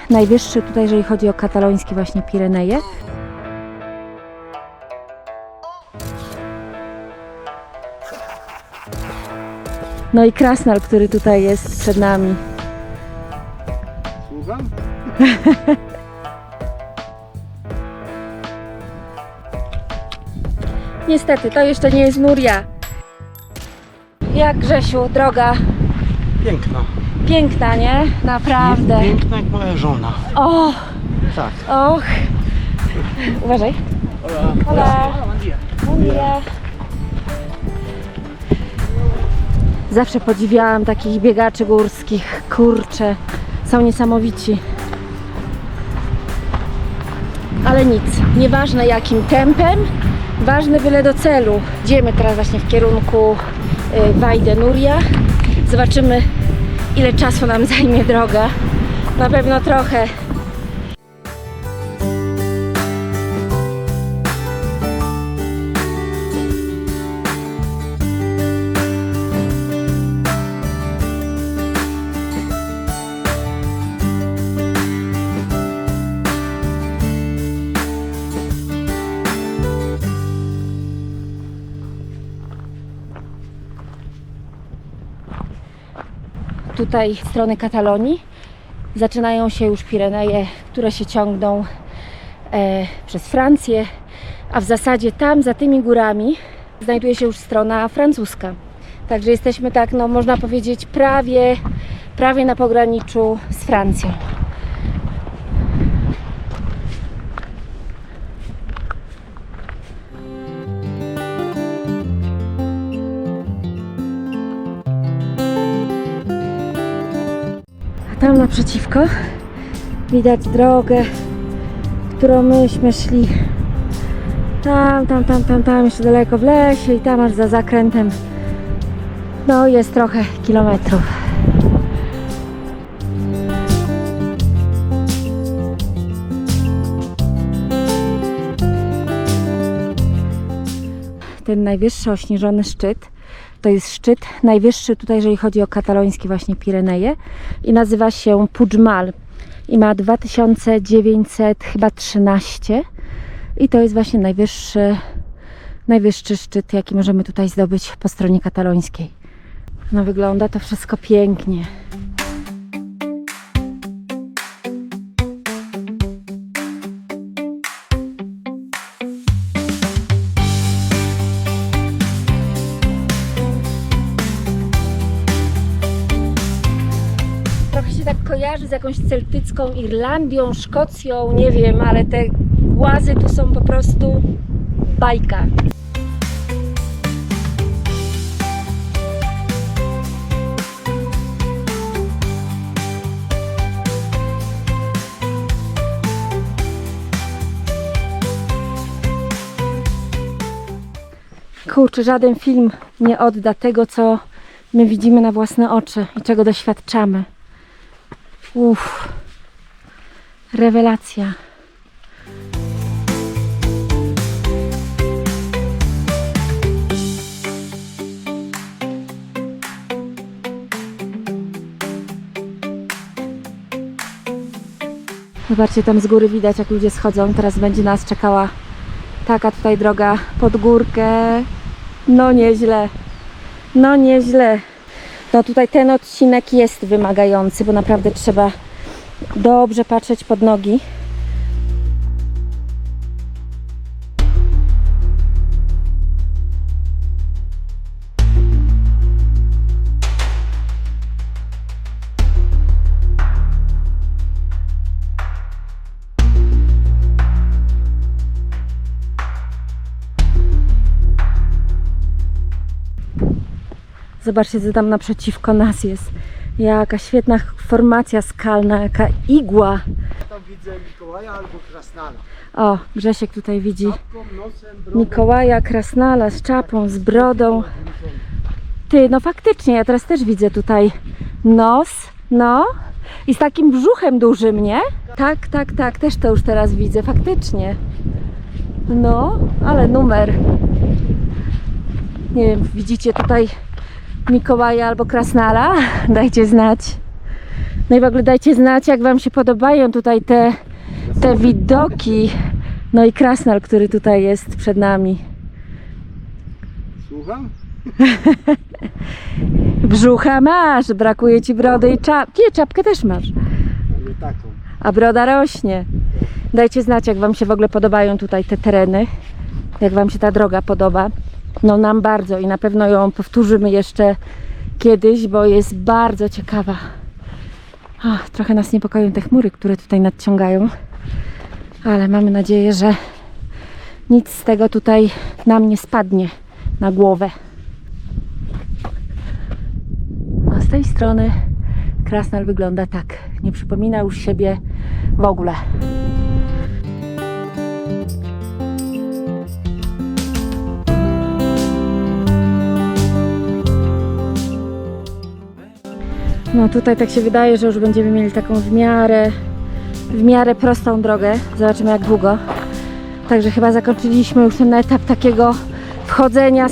najwyższy tutaj, jeżeli chodzi o katalońskie właśnie Pireneje. No i krasnal, który tutaj jest przed nami. Słucham? Niestety, to jeszcze nie jest Nuria. Jak, Grzesiu, droga? Piękna. Piękna, nie? Naprawdę. Piękna jak moja żona. O, Tak. och. Uważaj. Hola. Bom dia. Zawsze podziwiałam takich biegaczy górskich. Kurczę, są niesamowici. Ale nic, nieważne jakim tempem, ważne byle do celu. Idziemy teraz właśnie w kierunku Vall Núria. Zobaczymy, ile czasu nam zajmie droga. Na pewno trochę. Tutaj z strony Katalonii zaczynają się już Pireneje, które się ciągną przez Francję, a w zasadzie tam za tymi górami znajduje się już strona francuska. Także jesteśmy tak, no można powiedzieć, prawie na pograniczu z Francją. Tam naprzeciwko widać drogę, którą myśmy szli. Tam jeszcze daleko w lesie i tam aż za zakrętem. No jest trochę kilometrów. Ten najwyższy ośnieżony szczyt to jest szczyt najwyższy tutaj, jeżeli chodzi o katalońskie właśnie Pireneje i nazywa się Puigmal i ma 2913 i to jest właśnie najwyższy szczyt, jaki możemy tutaj zdobyć po stronie katalońskiej. No wygląda to wszystko pięknie. Tak kojarzy z jakąś celtycką Irlandią, Szkocją, nie wiem, ale te głazy tu są po prostu bajka. Kurczę, żaden film nie odda tego, co my widzimy na własne oczy i czego doświadczamy. Uff, rewelacja. Zobaczcie, tam z góry widać, jak ludzie schodzą. Teraz będzie nas czekała taka tutaj droga pod górkę. No nieźle. No nieźle. No tutaj ten odcinek jest wymagający, bo naprawdę trzeba dobrze patrzeć pod nogi. Zobaczcie, co tam naprzeciwko nas jest. Jaka świetna formacja skalna, jaka igła. Tam widzę Mikołaja albo Krasnala. O, Grzesiek tutaj widzi Czapką, nosem, brodą. Mikołaja, Krasnala z czapą, z brodą. Ty, no faktycznie, ja teraz też widzę tutaj nos, no i z takim brzuchem dużym, nie? Tak, też to już teraz widzę, faktycznie. No, ale numer. Nie wiem, widzicie tutaj Mikołaja albo Krasnala? Dajcie znać. No i w ogóle dajcie znać, jak Wam się podobają tutaj te widoki. No i krasnal, który tutaj jest przed nami. Słucham? Brzucha masz, brakuje Ci brody i czapki. Nie, czapkę też masz. Ale taką. A broda rośnie. Dajcie znać, jak Wam się w ogóle podobają tutaj te tereny. Jak Wam się ta droga podoba. No nam bardzo i na pewno ją powtórzymy jeszcze kiedyś, bo jest bardzo ciekawa. Trochę nas niepokoją te chmury, które tutaj nadciągają. Ale mamy nadzieję, że nic z tego tutaj nam nie spadnie na głowę. A z tej strony krasnal wygląda tak. Nie przypomina już siebie w ogóle. No tutaj tak się wydaje, że już będziemy mieli taką w miarę prostą drogę. Zobaczymy, jak długo. Także chyba zakończyliśmy już ten etap takiego wchodzenia,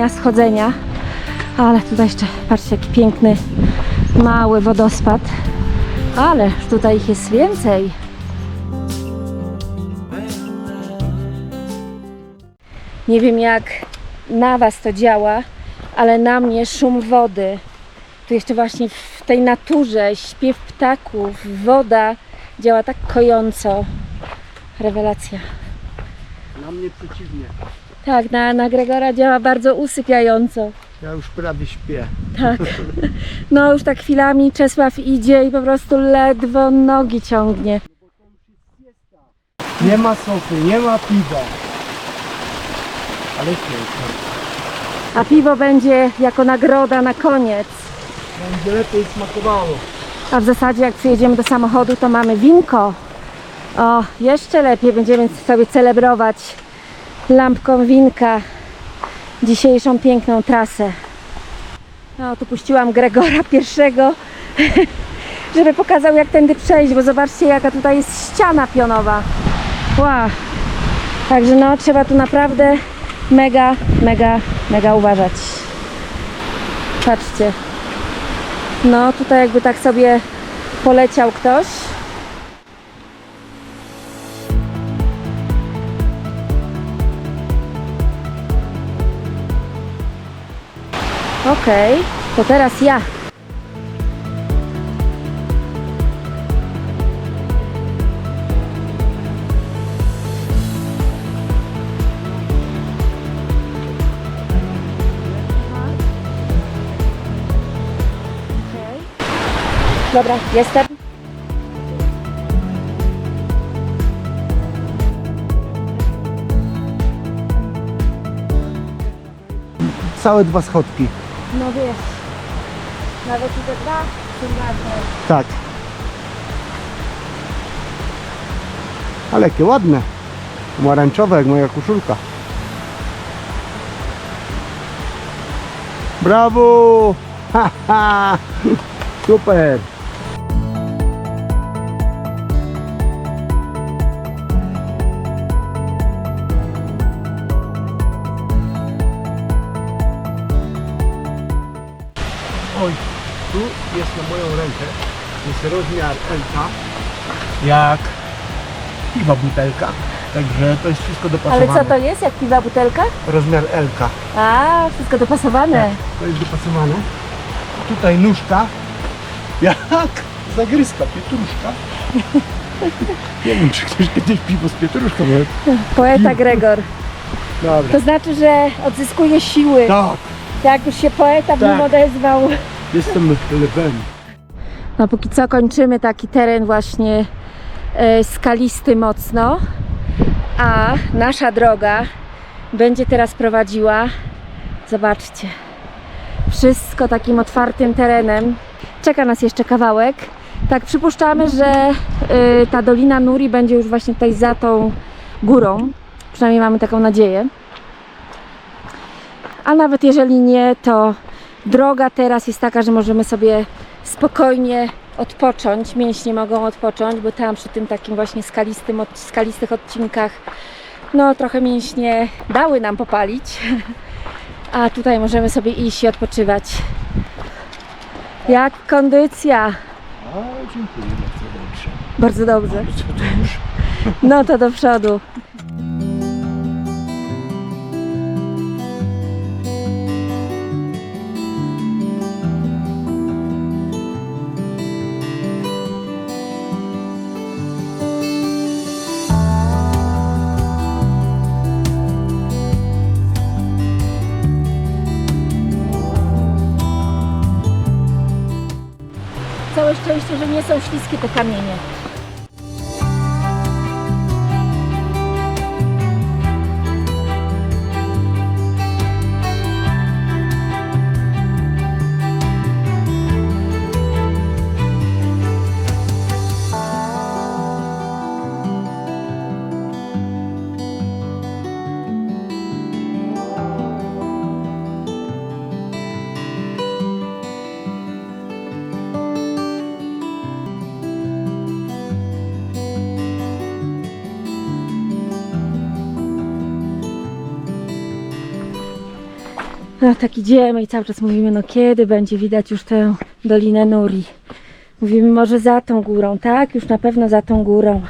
schodzenia. Ale tutaj jeszcze, patrzcie, jaki piękny, mały wodospad. Ale tutaj ich jest więcej. Nie wiem, jak na Was to działa, ale na mnie szum wody. Tu jeszcze właśnie w tej naturze, śpiew ptaków, woda działa tak kojąco. Rewelacja. Na mnie przeciwnie. Tak, na Gregora działa bardzo usypiająco. Ja już prawie śpię. Tak. No już tak chwilami Czesław idzie i po prostu ledwo nogi ciągnie. Nie ma sopy, nie ma piwa. Ale pięknie. A piwo będzie jako nagroda na koniec. Będzie lepiej smakowało. A w zasadzie jak przyjedziemy do samochodu, to mamy winko. O, jeszcze lepiej będziemy sobie celebrować lampką winka dzisiejszą piękną trasę. No, tu puściłam Gregora pierwszego, żeby pokazał, jak tędy przejść, bo zobaczcie, jaka tutaj jest ściana pionowa. Wow. Także no, trzeba tu naprawdę mega uważać. Patrzcie. No, tutaj jakby tak sobie poleciał ktoś. Okej, to teraz ja. Dobra, jestem. Całe 2 schodki. No wiesz, nawet i te 2 są ważne. Tak. Ale jakie ładne. Pomarańczowe jak moja koszulka. Brawo! Ha, ha. Super! Oj, tu jest na moją rękę, jest rozmiar L, jak piwa butelka, także to jest wszystko Ale dopasowane. co to jest, jak piwa butelka? Rozmiar L. A, wszystko dopasowane. To jest dopasowane. Tutaj nóżka, jak zagryzka, pietruszka. Nie wiem, czy ktoś kiedyś piwo z pietruszką miał. Poeta Gregor. Dobra. To znaczy, że odzyskuje siły. Tak, Jak już się poeta w nim Tak. odezwał. jestem lwem. No póki co kończymy taki teren właśnie skalisty mocno, a nasza droga będzie teraz prowadziła, zobaczcie, wszystko takim otwartym terenem. Czeka nas jeszcze kawałek. Tak przypuszczamy, że ta Dolina Nuri będzie już właśnie tutaj za tą górą. Przynajmniej mamy taką nadzieję. A nawet jeżeli nie, to droga teraz jest taka, że możemy sobie spokojnie odpocząć. Mięśnie mogą odpocząć, bo tam przy tym takim właśnie skalistych odcinkach no trochę mięśnie dały nam popalić. A tutaj możemy sobie iść i odpoczywać. Jak kondycja? A, dziękuję bardzo dobrze. Bardzo dobrze. Co to już? No to do przodu. Całe szczęście, że nie są śliskie te kamienie. No tak idziemy i cały czas mówimy, no kiedy będzie widać już tę Dolinę Nuri. Mówimy, może za tą górą, tak? Już na pewno za tą górą.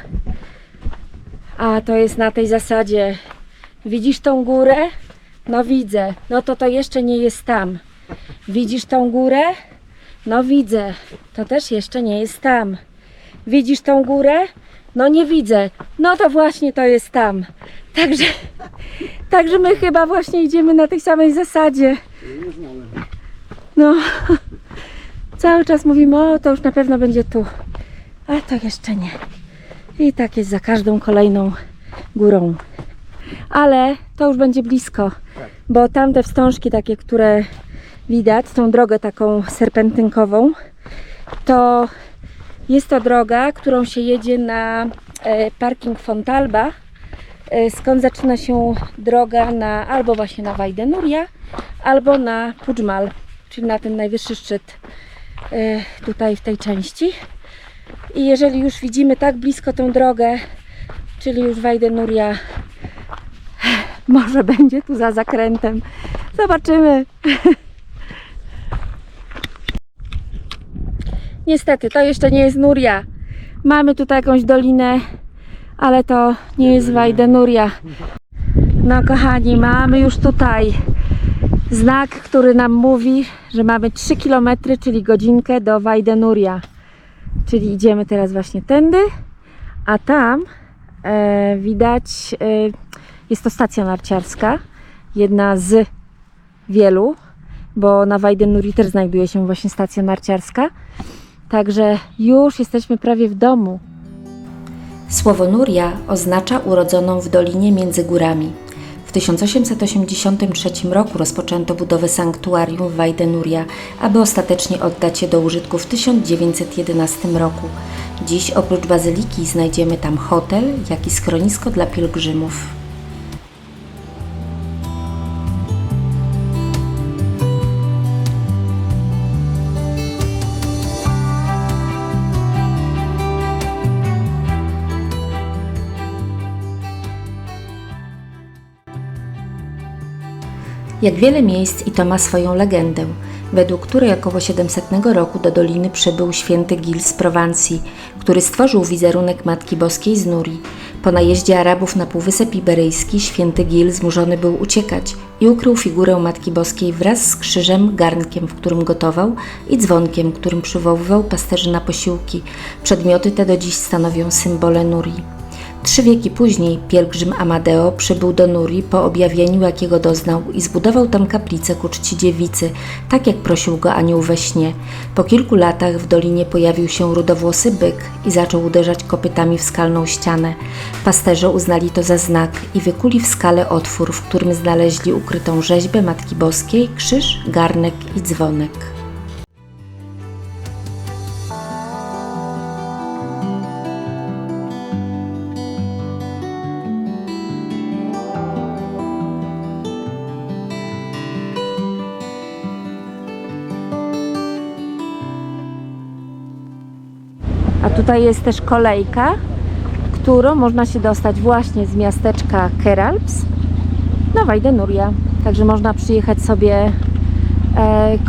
A to jest na tej zasadzie. Widzisz tą górę? No widzę. No to jeszcze nie jest tam. Widzisz tą górę? No widzę. To też jeszcze nie jest tam. Widzisz tą górę? No nie widzę. No to właśnie to jest tam. Także my chyba właśnie idziemy na tej samej zasadzie. No, cały czas mówimy, o to już na pewno będzie tu. A to jeszcze nie. I tak jest za każdą kolejną górą. Ale to już będzie blisko, bo tamte wstążki takie, które widać, tą drogę taką serpentynkową, to jest to droga, którą się jedzie na parking Fontalba, skąd zaczyna się droga na albo właśnie na Vall Núria, albo na Puigmal, czyli na ten najwyższy szczyt tutaj w tej części. I jeżeli już widzimy tak blisko tą drogę, czyli już Vall Núria, może będzie tu za zakrętem. Zobaczymy. Niestety, to jeszcze nie jest Núria. Mamy tutaj jakąś dolinę, ale to nie jest Vall Núria. No kochani, mamy już tutaj znak, który nam mówi, że mamy 3 km, czyli godzinkę do Vall Núria. Czyli idziemy teraz właśnie tędy, a tam widać, jest to stacja narciarska, jedna z wielu, bo na Vall Núria też znajduje się właśnie stacja narciarska. Także już jesteśmy prawie w domu. Słowo Núria oznacza urodzoną w dolinie między górami. W 1883 roku rozpoczęto budowę sanktuarium w Vall Núria, aby ostatecznie oddać je do użytku w 1911 roku. Dziś oprócz bazyliki znajdziemy tam hotel, jak i schronisko dla pielgrzymów. Jak wiele miejsc i to ma swoją legendę, według której około 700 roku do doliny przybył święty Gil z Prowansji, który stworzył wizerunek Matki Boskiej z Nuri. Po najeździe Arabów na Półwysep Iberyjski święty Gil zmuszony był uciekać i ukrył figurę Matki Boskiej wraz z krzyżem, garnkiem, w którym gotował, i dzwonkiem, którym przywoływał pasterzy na posiłki. Przedmioty te do dziś stanowią symbole Nuri. 3 wieki później pielgrzym Amadeo przybył do Nuri po objawieniu, jakiego doznał, i zbudował tam kaplicę ku czci dziewicy, tak jak prosił go anioł we śnie. Po kilku latach w dolinie pojawił się rudowłosy byk i zaczął uderzać kopytami w skalną ścianę. Pasterze uznali to za znak i wykuli w skale otwór, w którym znaleźli ukrytą rzeźbę Matki Boskiej, krzyż, garnek i dzwonek. A tutaj jest też kolejka, którą można się dostać właśnie z miasteczka Queralbs na Vall Núria. Także można przyjechać sobie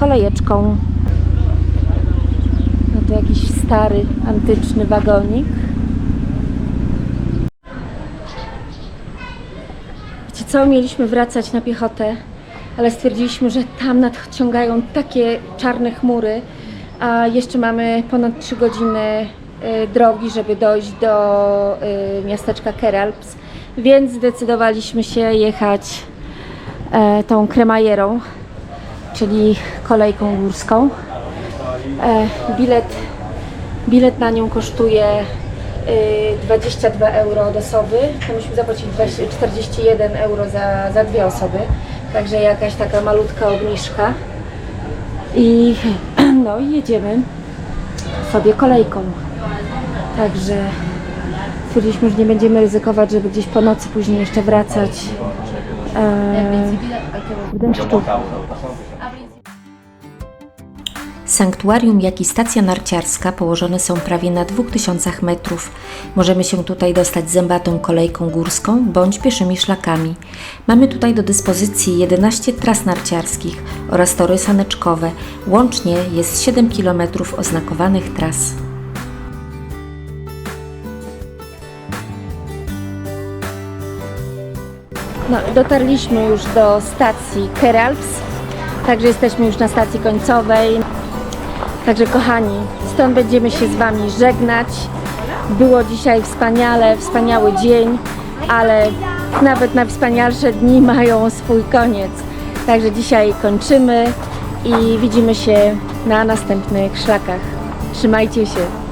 kolejeczką. No to jakiś stary, antyczny wagonik. Wiecie co, mieliśmy wracać na piechotę, ale stwierdziliśmy, że tam nadciągają takie czarne chmury, a jeszcze mamy ponad 3 godziny drogi, żeby dojść do miasteczka Keralps, więc zdecydowaliśmy się jechać tą kremajerą, czyli kolejką górską. Bilet na nią kosztuje 22 euro od osoby, to myśmy zapłacili 41 euro za 2 osoby, także jakaś taka malutka obniżka i no i jedziemy sobie kolejką, także stwierdziliśmy, że nie będziemy ryzykować, żeby gdzieś po nocy później jeszcze wracać w deszczu. Sanktuarium, jak i stacja narciarska położone są prawie na 2000 metrów. Możemy się tutaj dostać zębatą kolejką górską bądź pieszymi szlakami. Mamy tutaj do dyspozycji 11 tras narciarskich oraz tory saneczkowe. Łącznie jest 7 km oznakowanych tras. No, dotarliśmy już do stacji Keralps, także jesteśmy już na stacji końcowej. Także kochani, stąd będziemy się z Wami żegnać. Było dzisiaj wspaniale, wspaniały dzień, ale nawet najwspanialsze dni mają swój koniec. Także dzisiaj kończymy i widzimy się na następnych szlakach. Trzymajcie się!